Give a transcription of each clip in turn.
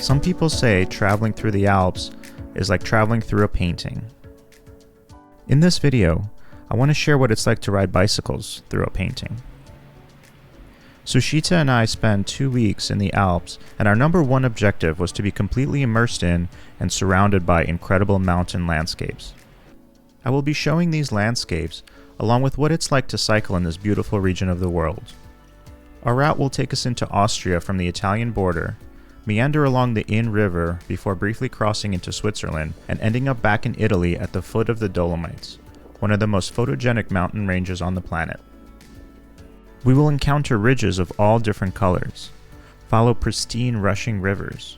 Some people say traveling through the Alps is like traveling through a painting. In this video, I want to share what it's like to ride bicycles through a painting. Sushita and I spent 2 weeks in the Alps, and our number one objective was to be completely immersed in and surrounded by incredible mountain landscapes. I will be showing these landscapes, along with what it's like to cycle in this beautiful region of the world. Our route will take us into Austria from the Italian border, meander along the Inn River before briefly crossing into Switzerland and ending up back in Italy at the foot of the Dolomites, one of the most photogenic mountain ranges on the planet. We will encounter ridges of all different colors, follow pristine rushing rivers,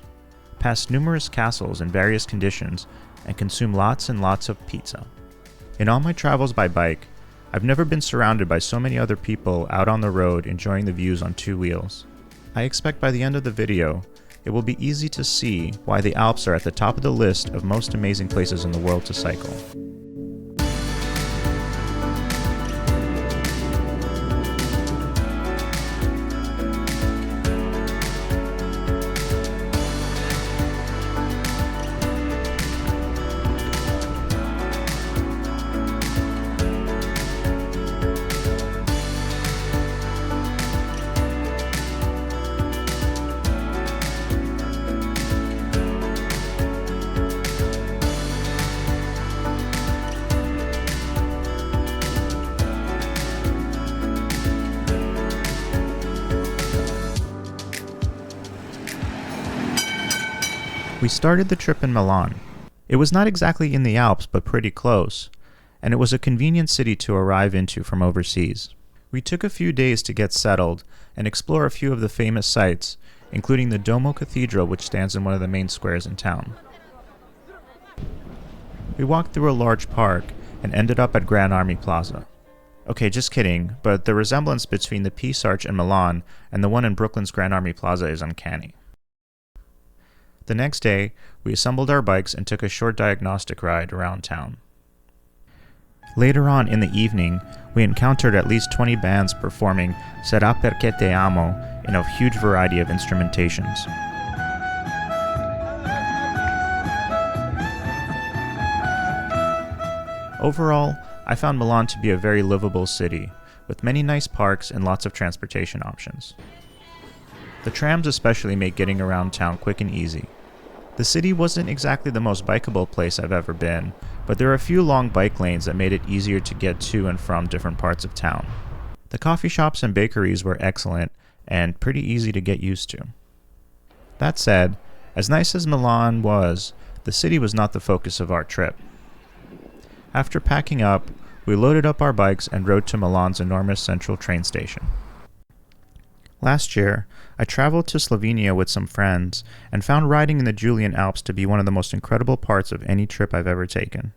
pass numerous castles in various conditions, and consume lots and lots of pizza. In all my travels by bike, I've never been surrounded by so many other people out on the road enjoying the views on two wheels. I expect by the end of the video, it will be easy to see why the Alps are at the top of the list of most amazing places in the world to cycle. We started the trip in Milan. It was not exactly in the Alps, but pretty close, and it was a convenient city to arrive into from overseas. We took a few days to get settled and explore a few of the famous sites, including the Duomo Cathedral, which stands in one of the main squares in town. We walked through a large park and ended up at Grand Army Plaza. Okay, just kidding, but the resemblance between the Peace Arch in Milan and the one in Brooklyn's Grand Army Plaza is uncanny. The next day, we assembled our bikes and took a short diagnostic ride around town. Later on in the evening, we encountered at least 20 bands performing Sarà perché te amo in a huge variety of instrumentations. Overall, I found Milan to be a very livable city, with many nice parks and lots of transportation options. The trams especially make getting around town quick and easy. The city wasn't exactly the most bikeable place I've ever been, but there are a few long bike lanes that made it easier to get to and from different parts of town. The coffee shops and bakeries were excellent and pretty easy to get used to. That said, as nice as Milan was, the city was not the focus of our trip. After packing up, we loaded up our bikes and rode to Milan's enormous central train station. Last year, I traveled to Slovenia with some friends and found riding in the Julian Alps to be one of the most incredible parts of any trip I've ever taken.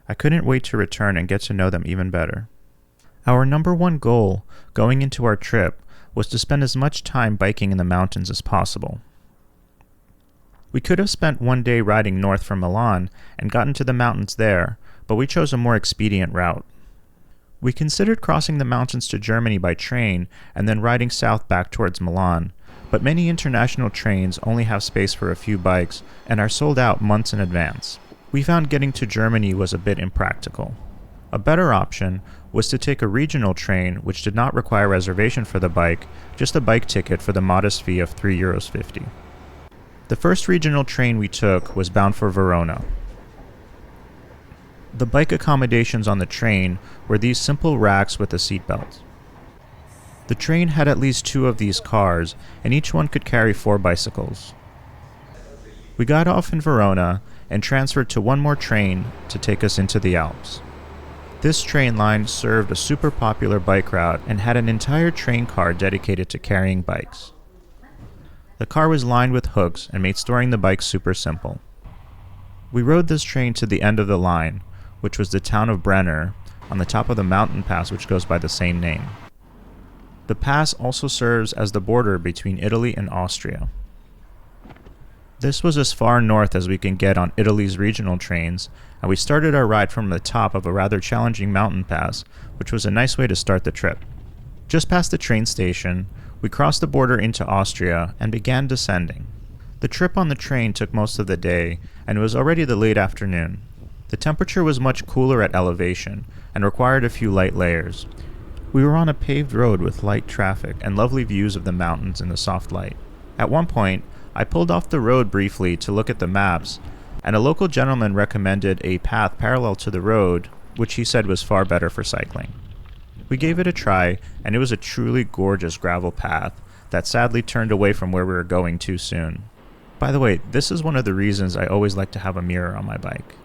I couldn't wait to return and get to know them even better. Our number one goal going into our trip was to spend as much time biking in the mountains as possible. We could have spent one day riding north from Milan and gotten to the mountains there, but we chose a more expedient route. We considered crossing the mountains to Germany by train and then riding south back towards Milan, but many international trains only have space for a few bikes and are sold out months in advance. We found getting to Germany was a bit impractical. A better option was to take a regional train which did not require reservation for the bike, just a bike ticket for the modest fee of €3.50. The first regional train we took was bound for Verona. The bike accommodations on the train were these simple racks with a seatbelt. The train had at least 2 of these cars, and each one could carry 4 bicycles. We got off in Verona and transferred to one more train to take us into the Alps. This train line served a super popular bike route and had an entire train car dedicated to carrying bikes. The car was lined with hooks and made storing the bikes super simple. We rode this train to the end of the line, which was the town of Brenner, on the top of the mountain pass which goes by the same name. The pass also serves as the border between Italy and Austria. This was as far north as we can get on Italy's regional trains, and we started our ride from the top of a rather challenging mountain pass, which was a nice way to start the trip. Just past the train station, we crossed the border into Austria and began descending. The trip on the train took most of the day, and it was already the late afternoon. The temperature was much cooler at elevation, and required a few light layers. We were on a paved road with light traffic and lovely views of the mountains in the soft light. At one point, I pulled off the road briefly to look at the maps, and a local gentleman recommended a path parallel to the road, which he said was far better for cycling. We gave it a try, and it was a truly gorgeous gravel path that sadly turned away from where we were going too soon. By the way, this is one of the reasons I always like to have a mirror on my bike.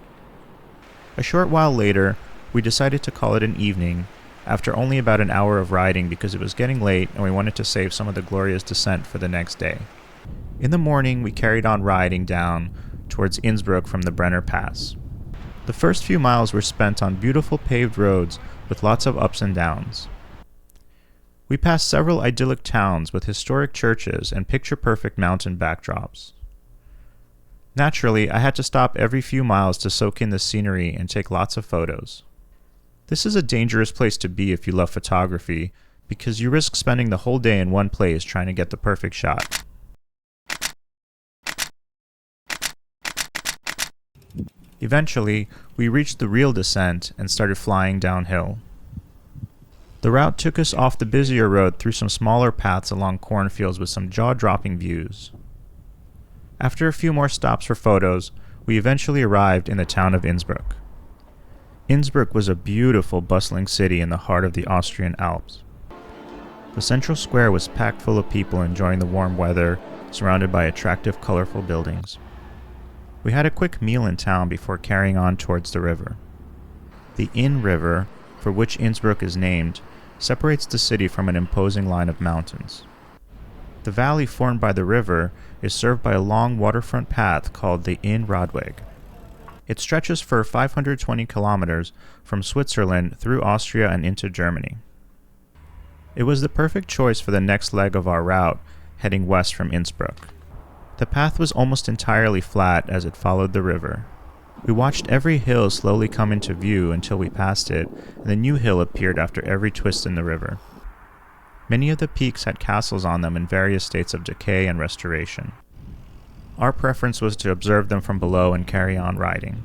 A short while later, we decided to call it an evening, after only about an hour of riding because it was getting late and we wanted to save some of the glorious descent for the next day. In the morning, we carried on riding down towards Innsbruck from the Brenner Pass. The first few miles were spent on beautiful paved roads with lots of ups and downs. We passed several idyllic towns with historic churches and picture-perfect mountain backdrops. Naturally, I had to stop every few miles to soak in the scenery and take lots of photos. This is a dangerous place to be if you love photography, because you risk spending the whole day in one place trying to get the perfect shot. Eventually, we reached the real descent and started flying downhill. The route took us off the busier road through some smaller paths along cornfields with some jaw-dropping views. After a few more stops for photos, we eventually arrived in the town of Innsbruck. Innsbruck was a beautiful, bustling city in the heart of the Austrian Alps. The central square was packed full of people enjoying the warm weather, surrounded by attractive, colorful buildings. We had a quick meal in town before carrying on towards the river. The Inn River, for which Innsbruck is named, separates the city from an imposing line of mountains. The valley formed by the river is served by a long waterfront path called the Inn Radweg. It stretches for 520 kilometers from Switzerland through Austria and into Germany. It was the perfect choice for the next leg of our route, heading west from Innsbruck. The path was almost entirely flat as it followed the river. We watched every hill slowly come into view until we passed it, and a new hill appeared after every twist in the river. Many of the peaks had castles on them in various states of decay and restoration. Our preference was to observe them from below and carry on riding.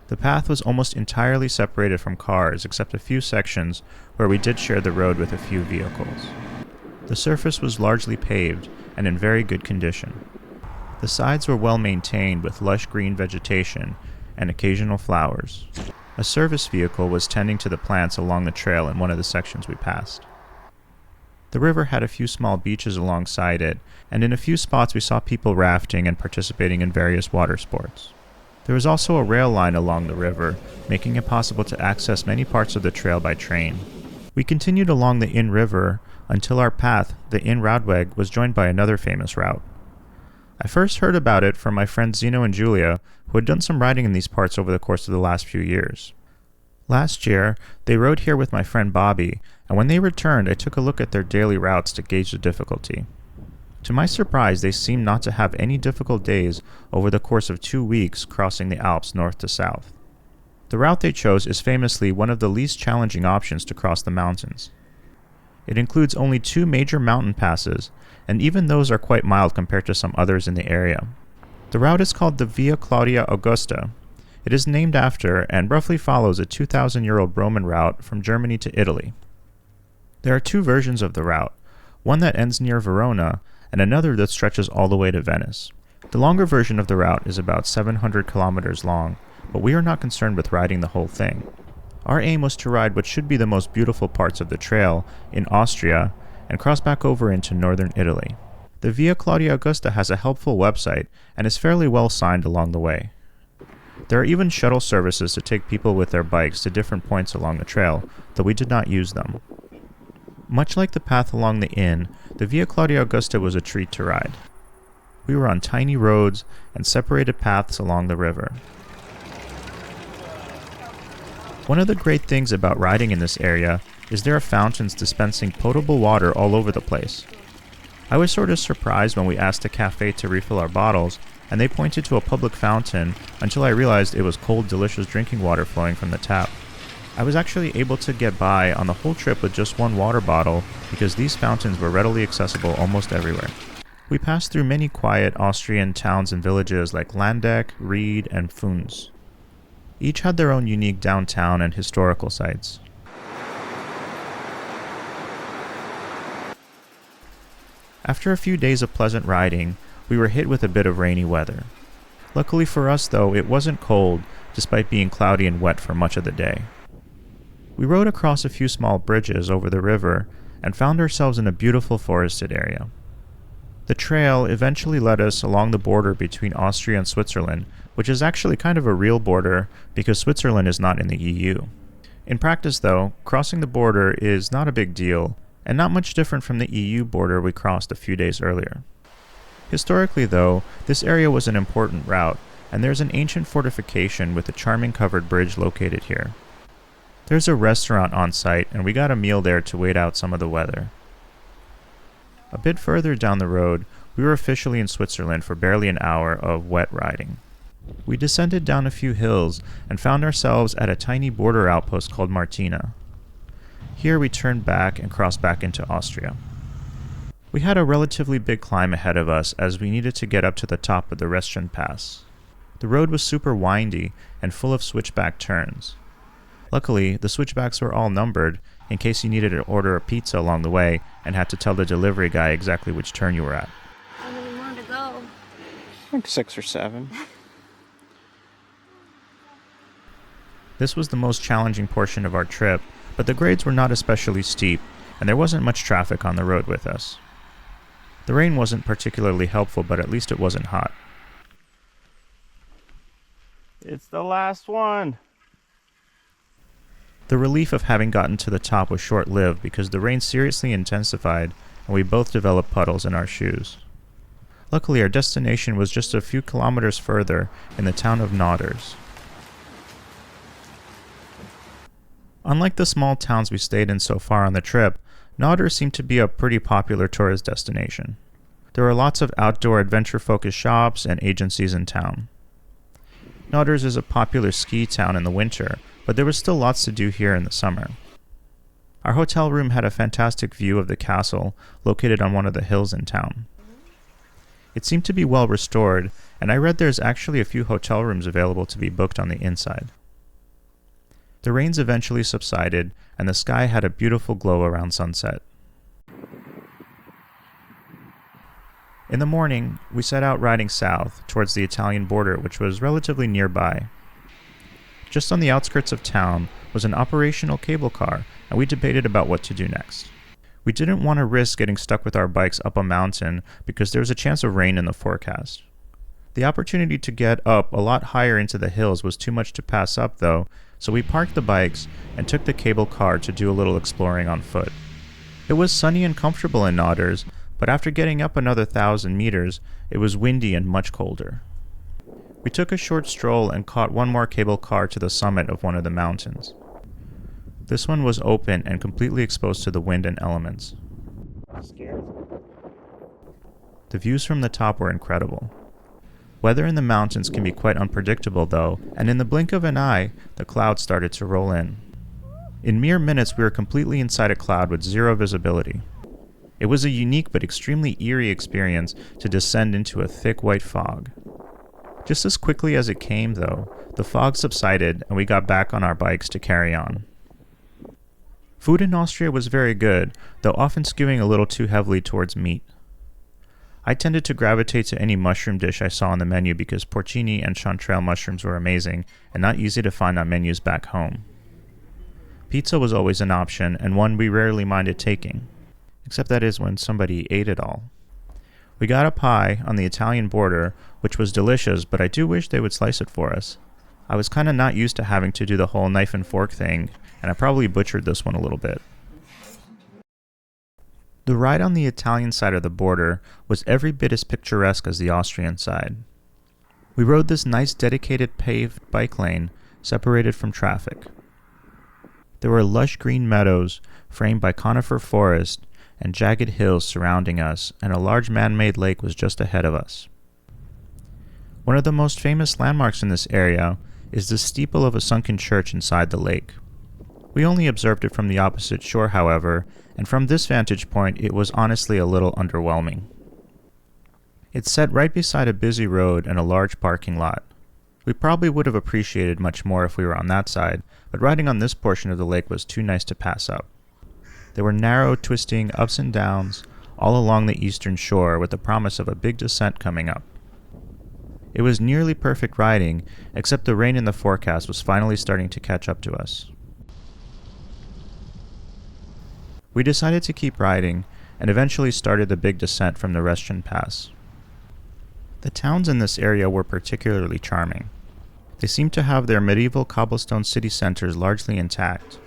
The path was almost entirely separated from cars except a few sections where we did share the road with a few vehicles. The surface was largely paved and in very good condition. The sides were well maintained with lush green vegetation and occasional flowers. A service vehicle was tending to the plants along the trail in one of the sections we passed. The river had a few small beaches alongside it, and in a few spots we saw people rafting and participating in various water sports. There was also a rail line along the river, making it possible to access many parts of the trail by train. We continued along the Inn River until our path, the Inn Radweg, was joined by another famous route. I first heard about it from my friends Zeno and Julia, who had done some riding in these parts over the course of the last few years. Last year, they rode here with my friend Bobby, and when they returned, I took a look at their daily routes to gauge the difficulty. To my surprise, they seemed not to have any difficult days over the course of 2 weeks crossing the Alps north to south. The route they chose is famously one of the least challenging options to cross the mountains. It includes only 2 major mountain passes, and even those are quite mild compared to some others in the area. The route is called the Via Claudia Augusta. It is named after and roughly follows a 2,000-year-old Roman route from Germany to Italy. There are 2 versions of the route, one that ends near Verona and another that stretches all the way to Venice. The longer version of the route is about 700 kilometers long, but we are not concerned with riding the whole thing. Our aim was to ride what should be the most beautiful parts of the trail in Austria and cross back over into northern Italy. The Via Claudia Augusta has a helpful website and is fairly well signed along the way. There are even shuttle services to take people with their bikes to different points along the trail, though we did not use them. Much like the path along the inn, the Via Claudia Augusta was a treat to ride. We were on tiny roads and separated paths along the river. One of the great things about riding in this area is there are fountains dispensing potable water all over the place. I was sort of surprised when we asked a cafe to refill our bottles, and they pointed to a public fountain until I realized it was cold, delicious drinking water flowing from the tap. I was actually able to get by on the whole trip with just one water bottle because these fountains were readily accessible almost everywhere. We passed through many quiet Austrian towns and villages like Landeck, Ried, and Funz. Each had their own unique downtown and historical sites. After a few days of pleasant riding, we were hit with a bit of rainy weather. Luckily for us, though, it wasn't cold, despite being cloudy and wet for much of the day. We rode across a few small bridges over the river and found ourselves in a beautiful forested area. The trail eventually led us along the border between Austria and Switzerland, which is actually kind of a real border because Switzerland is not in the EU. In practice, though, crossing the border is not a big deal, and not much different from the EU border we crossed a few days earlier. Historically, though, this area was an important route, and there's an ancient fortification with a charming covered bridge located here. There's a restaurant on site, and we got a meal there to wait out some of the weather. A bit further down the road, we were officially in Switzerland for barely an hour of wet riding. We descended down a few hills and found ourselves at a tiny border outpost called Martina. Here we turned back and crossed back into Austria. We had a relatively big climb ahead of us as we needed to get up to the top of the Restchen Pass. The road was super windy and full of switchback turns. Luckily, the switchbacks were all numbered in case you needed to order a pizza along the way and had to tell the delivery guy exactly which turn you were at. How many more to go? Like 6 or 7. This was the most challenging portion of our trip, but the grades were not especially steep, and there wasn't much traffic on the road with us. The rain wasn't particularly helpful, but at least it wasn't hot. It's the last one. The relief of having gotten to the top was short-lived because the rain seriously intensified and we both developed puddles in our shoes. Luckily, our destination was just a few kilometers further in the town of Nauders. Unlike the small towns we stayed in so far on the trip, Nauders seemed to be a pretty popular tourist destination. There were lots of outdoor adventure-focused shops and agencies in town. Nauders is a popular ski town in the winter, but there was still lots to do here in the summer. Our hotel room had a fantastic view of the castle located on one of the hills in town. It seemed to be well restored, and I read there's actually a few hotel rooms available to be booked on the inside. The rains eventually subsided, and the sky had a beautiful glow around sunset. In the morning, we set out riding south towards the Italian border, which was relatively nearby. Just on the outskirts of town was an operational cable car, and we debated about what to do next. We didn't want to risk getting stuck with our bikes up a mountain because there was a chance of rain in the forecast. The opportunity to get up a lot higher into the hills was too much to pass up, though, so we parked the bikes and took the cable car to do a little exploring on foot. It was sunny and comfortable in Nauders, but after getting up another 1,000 meters, it was windy and much colder. We took a short stroll and caught one more cable car to the summit of one of the mountains. This one was open and completely exposed to the wind and elements. I'm scared. The views from the top were incredible. Weather in the mountains can be quite unpredictable, though, and in the blink of an eye, the clouds started to roll in. In mere minutes, we were completely inside a cloud with zero visibility. It was a unique but extremely eerie experience to descend into a thick white fog. Just as quickly as it came, though, the fog subsided and we got back on our bikes to carry on. Food in Austria was very good, though often skewing a little too heavily towards meat. I tended to gravitate to any mushroom dish I saw on the menu because porcini and chanterelle mushrooms were amazing and not easy to find on menus back home. Pizza was always an option and one we rarely minded taking, except that is when somebody ate it all. We got a pie on the Italian border, which was delicious, but I do wish they would slice it for us. I was kinda not used to having to do the whole knife and fork thing, and I probably butchered this one a little bit. The ride on the Italian side of the border was every bit as picturesque as the Austrian side. We rode this nice dedicated paved bike lane separated from traffic. There were lush green meadows framed by conifer forest and jagged hills surrounding us, and a large man-made lake was just ahead of us. One of the most famous landmarks in this area is the steeple of a sunken church inside the lake. We only observed it from the opposite shore, however, and from this vantage point it was honestly a little underwhelming. It's set right beside a busy road and a large parking lot. We probably would have appreciated much more if we were on that side, but riding on this portion of the lake was too nice to pass up. There were narrow, twisting ups and downs all along the eastern shore with the promise of a big descent coming up. It was nearly perfect riding, except the rain in the forecast was finally starting to catch up to us. We decided to keep riding, and eventually started the big descent from the Restchen Pass. The towns in this area were particularly charming. They seemed to have their medieval cobblestone city centers largely intact.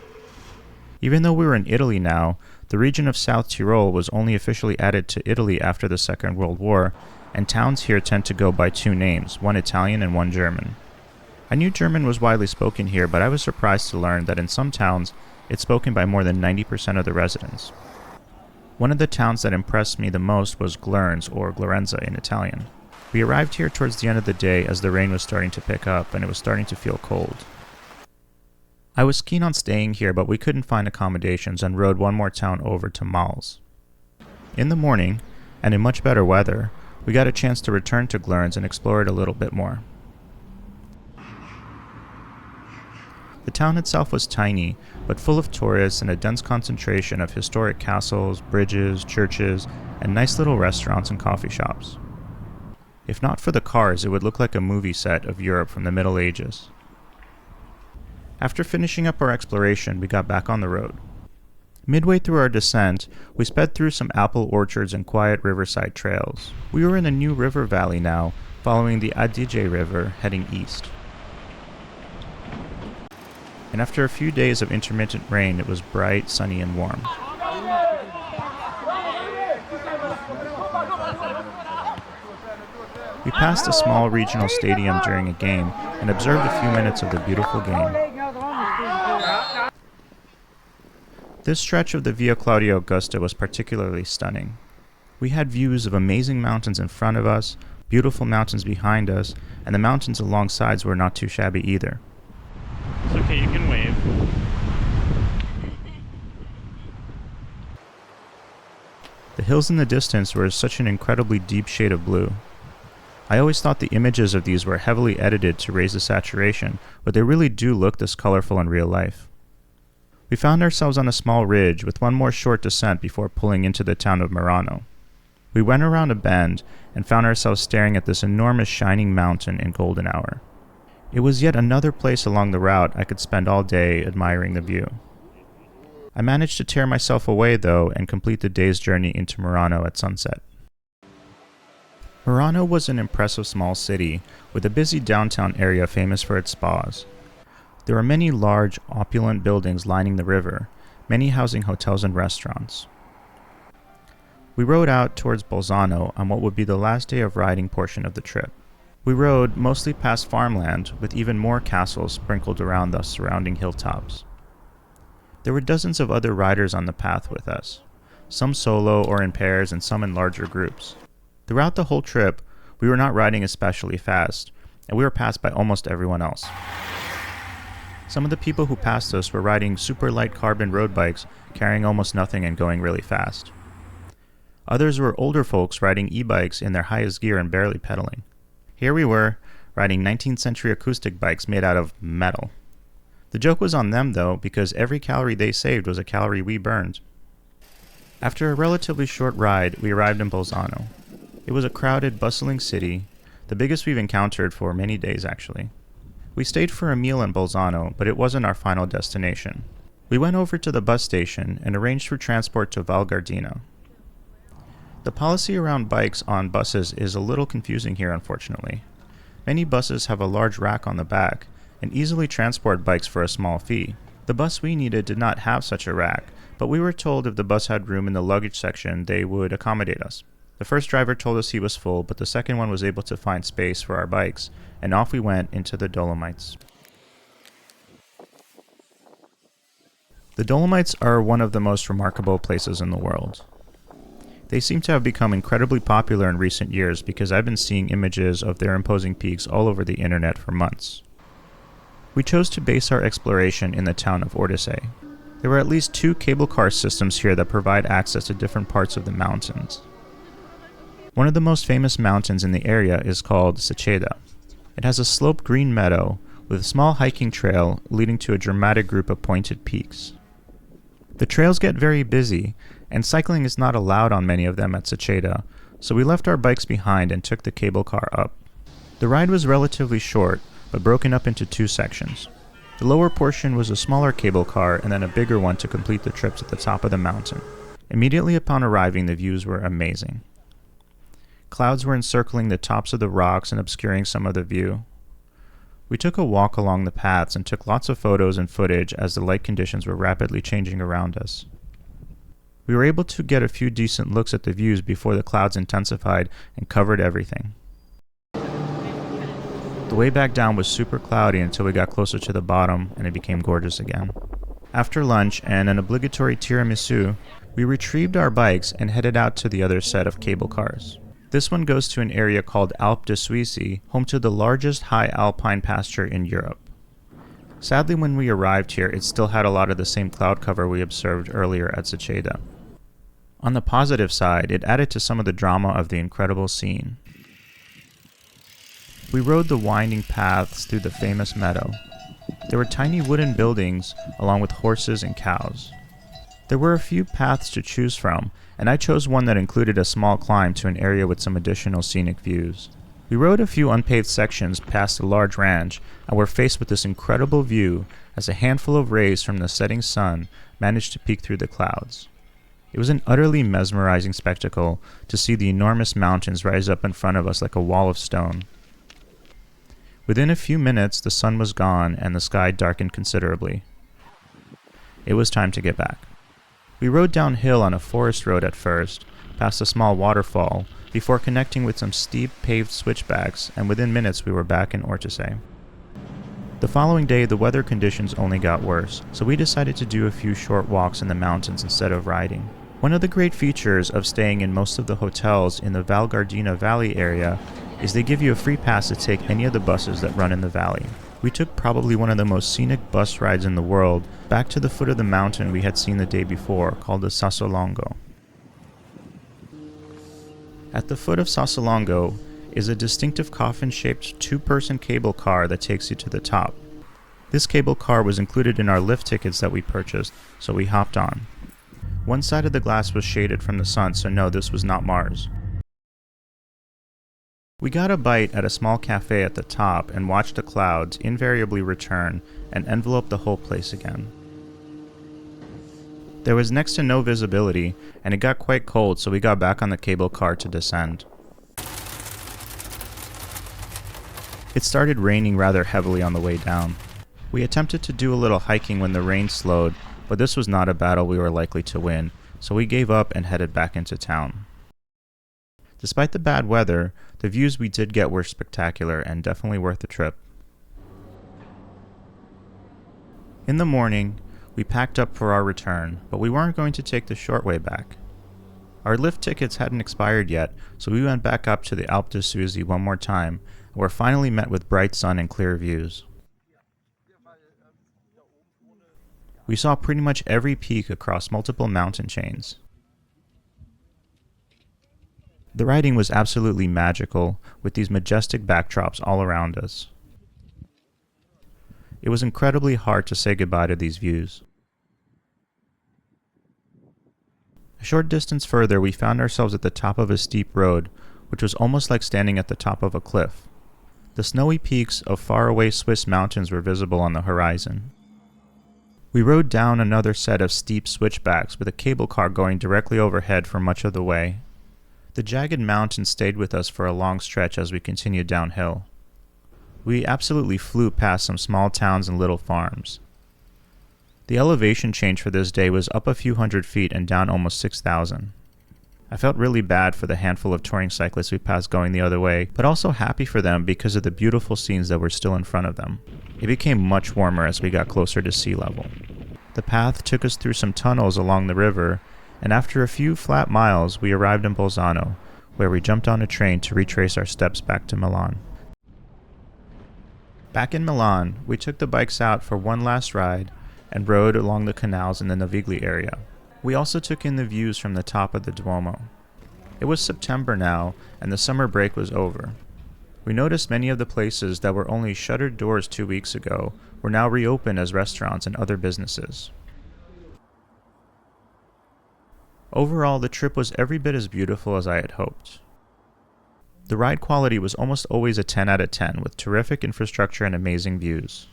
Even though we were in Italy now, the region of South Tyrol was only officially added to Italy after the Second World War, and towns here tend to go by two names, one Italian and one German. I knew German was widely spoken here, but I was surprised to learn that in some towns, it's spoken by more than 90% of the residents. One of the towns that impressed me the most was Glurns, or Glorenza in Italian. We arrived here towards the end of the day as the rain was starting to pick up and it was starting to feel cold. I was keen on staying here, but we couldn't find accommodations and rode one more town over to Mals. In the morning, and in much better weather, we got a chance to return to Glurns and explore it a little bit more. The town itself was tiny, but full of tourists and a dense concentration of historic castles, bridges, churches, and nice little restaurants and coffee shops. If not for the cars, it would look like a movie set of Europe from the Middle Ages. After finishing up our exploration, we got back on the road. Midway through our descent, we sped through some apple orchards and quiet riverside trails. We were in a new river valley now, following the Adige River, heading east. And after a few days of intermittent rain, it was bright, sunny, and warm. We passed a small regional stadium during a game and observed a few minutes of the beautiful game. This stretch of the Via Claudia Augusta was particularly stunning. We had views of amazing mountains in front of us, beautiful mountains behind us, and the mountains alongside were not too shabby either. It's okay, you can wave. The hills in the distance were such an incredibly deep shade of blue. I always thought the images of these were heavily edited to raise the saturation, but they really do look this colorful in real life. We found ourselves on a small ridge with one more short descent before pulling into the town of Murano. We went around a bend and found ourselves staring at this enormous shining mountain in golden hour. It was yet another place along the route I could spend all day admiring the view. I managed to tear myself away though and complete the day's journey into Murano at sunset. Murano was an impressive small city with a busy downtown area famous for its spas. There were many large, opulent buildings lining the river, many housing hotels and restaurants. We rode out towards Bolzano on what would be the last day of riding portion of the trip. We rode mostly past farmland with even more castles sprinkled around the surrounding hilltops. There were dozens of other riders on the path with us, some solo or in pairs and some in larger groups. Throughout the whole trip, we were not riding especially fast, and we were passed by almost everyone else. Some of the people who passed us were riding super light carbon road bikes, carrying almost nothing and going really fast. Others were older folks riding e-bikes in their highest gear and barely pedaling. Here we were, riding 19th century acoustic bikes made out of metal. The joke was on them though, because every calorie they saved was a calorie we burned. After a relatively short ride, we arrived in Bolzano. It was a crowded, bustling city, the biggest we've encountered for many days actually. We stayed for a meal in Bolzano, but it wasn't our final destination. We went over to the bus station and arranged for transport to Val Gardena. The policy around bikes on buses is a little confusing here, unfortunately. Many buses have a large rack on the back and easily transport bikes for a small fee. The bus we needed did not have such a rack, but we were told if the bus had room in the luggage section, they would accommodate us. The first driver told us he was full, but the second one was able to find space for our bikes, and off we went into the Dolomites. The Dolomites are one of the most remarkable places in the world. They seem to have become incredibly popular in recent years because I've been seeing images of their imposing peaks all over the internet for months. We chose to base our exploration in the town of Ordise. There were at least 2 cable car systems here that provide access to different parts of the mountains. One of the most famous mountains in the area is called Sushita. It has a sloped green meadow with a small hiking trail leading to a dramatic group of pointed peaks. The trails get very busy, and cycling is not allowed on many of them at Sushita, so we left our bikes behind and took the cable car up. The ride was relatively short, but broken up into two sections. The lower portion was a smaller cable car and then a bigger one to complete the trips at the top of the mountain. Immediately upon arriving, the views were amazing. Clouds were encircling the tops of the rocks and obscuring some of the view. We took a walk along the paths and took lots of photos and footage as the light conditions were rapidly changing around us. We were able to get a few decent looks at the views before the clouds intensified and covered everything. The way back down was super cloudy until we got closer to the bottom and it became gorgeous again. After lunch and an obligatory tiramisu, we retrieved our bikes and headed out to the other set of cable cars. This one goes to an area called Alps, home to the largest high alpine pasture in Europe. Sadly, when we arrived here, it still had a lot of the same cloud cover we observed earlier at Sushita. On the positive side, it added to some of the drama of the incredible scene. We rode the winding paths through the famous meadow. There were tiny wooden buildings along with horses and cows. There were a few paths to choose from, and I chose one that included a small climb to an area with some additional scenic views. We rode a few unpaved sections past a large ranch and were faced with this incredible view as a handful of rays from the setting sun managed to peek through the clouds. It was an utterly mesmerizing spectacle to see the enormous mountains rise up in front of us like a wall of stone. Within a few minutes, the sun was gone and the sky darkened considerably. It was time to get back. We rode downhill on a forest road at first, past a small waterfall, before connecting with some steep paved switchbacks, and within minutes we were back in Ortisei. The following day, the weather conditions only got worse, so we decided to do a few short walks in the mountains instead of riding. One of the great features of staying in most of the hotels in the Val Gardena Valley area is they give you a free pass to take any of the buses that run in the valley. We took probably one of the most scenic bus rides in the world back to the foot of the mountain we had seen the day before, called the Sassolongo. At the foot of Sassolongo is a distinctive coffin-shaped two-person cable car that takes you to the top. This cable car was included in our lift tickets that we purchased, so we hopped on. One side of the glass was shaded from the sun, so no, this was not Mars. We got a bite at a small cafe at the top and watched the clouds invariably return and envelope the whole place again. There was next to no visibility, and it got quite cold, so we got back on the cable car to descend. It started raining rather heavily on the way down. We attempted to do a little hiking when the rain slowed, but this was not a battle we were likely to win, so we gave up and headed back into town. Despite the bad weather, the views we did get were spectacular and definitely worth the trip. In the morning, we packed up for our return, but we weren't going to take the short way back. Our lift tickets hadn't expired yet, so we went back up to the Alpe d'Huez one more time, and were finally met with bright sun and clear views. We saw pretty much every peak across multiple mountain chains. The riding was absolutely magical, with these majestic backdrops all around us. It was incredibly hard to say goodbye to these views. A short distance further, we found ourselves at the top of a steep road, which was almost like standing at the top of a cliff. The snowy peaks of faraway Swiss mountains were visible on the horizon. We rode down another set of steep switchbacks with a cable car going directly overhead for much of the way. The jagged mountains stayed with us for a long stretch as we continued downhill. We absolutely flew past some small towns and little farms. The elevation change for this day was up a few hundred feet and down almost 6,000. I felt really bad for the handful of touring cyclists we passed going the other way, but also happy for them because of the beautiful scenes that were still in front of them. It became much warmer as we got closer to sea level. The path took us through some tunnels along the river, and after a few flat miles, we arrived in Bolzano, where we jumped on a train to retrace our steps back to Milan. Back in Milan, we took the bikes out for one last ride and rode along the canals in the Navigli area. We also took in the views from the top of the Duomo. It was September now, and the summer break was over. We noticed many of the places that were only shuttered doors 2 weeks ago were now reopened as restaurants and other businesses. Overall, the trip was every bit as beautiful as I had hoped. The ride quality was almost always a 10 out of 10 with terrific infrastructure and amazing views.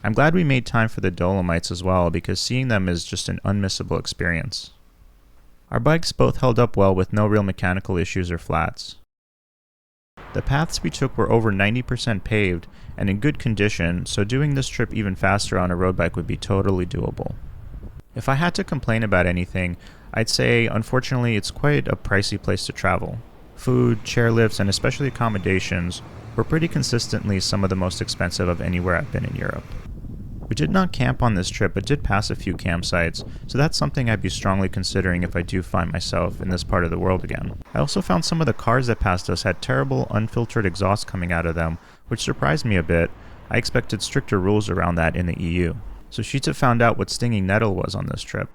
I'm glad we made time for the Dolomites as well because seeing them is just an unmissable experience. Our bikes both held up well with no real mechanical issues or flats. The paths we took were over 90% paved and in good condition, so doing this trip even faster on a road bike would be totally doable. If I had to complain about anything, I'd say unfortunately it's quite a pricey place to travel. Food, chairlifts, and especially accommodations were pretty consistently some of the most expensive of anywhere I've been in Europe. We did not camp on this trip but did pass a few campsites, so that's something I'd be strongly considering if I do find myself in this part of the world again. I also found some of the cars that passed us had terrible unfiltered exhaust coming out of them, which surprised me a bit. I expected stricter rules around that in the EU. Sushita found out what stinging nettle was on this trip.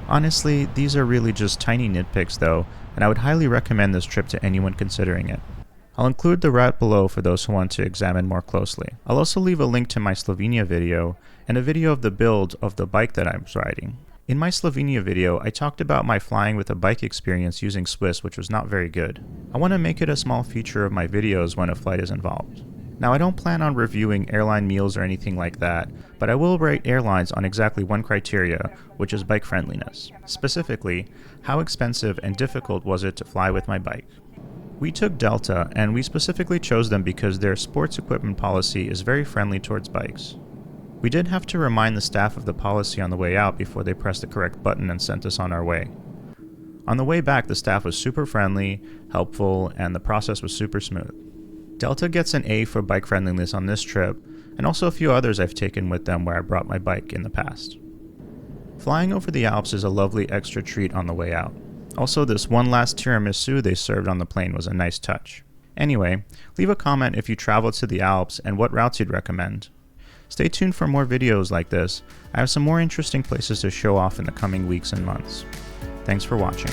Honestly, these are really just tiny nitpicks though, and I would highly recommend this trip to anyone considering it. I'll include the route below for those who want to examine more closely. I'll also leave a link to my Slovenia video and a video of the build of the bike that I was riding. In my Slovenia video, I talked about my flying with a bike experience using Swiss, which was not very good. I want to make it a small feature of my videos when a flight is involved. Now, I don't plan on reviewing airline meals or anything like that, but I will rate airlines on exactly one criteria, which is bike friendliness. Specifically, how expensive and difficult was it to fly with my bike? We took Delta, and we specifically chose them because their sports equipment policy is very friendly towards bikes. We did have to remind the staff of the policy on the way out before they pressed the correct button and sent us on our way. On the way back, the staff was super friendly, helpful, and the process was super smooth. Delta gets an A for bike friendliness on this trip, and also a few others I've taken with them where I brought my bike in the past. Flying over the Alps is a lovely extra treat on the way out. Also, this one last tiramisu they served on the plane was a nice touch. Anyway, leave a comment if you traveled to the Alps and what routes you'd recommend. Stay tuned for more videos like this. I have some more interesting places to show off in the coming weeks and months. Thanks for watching.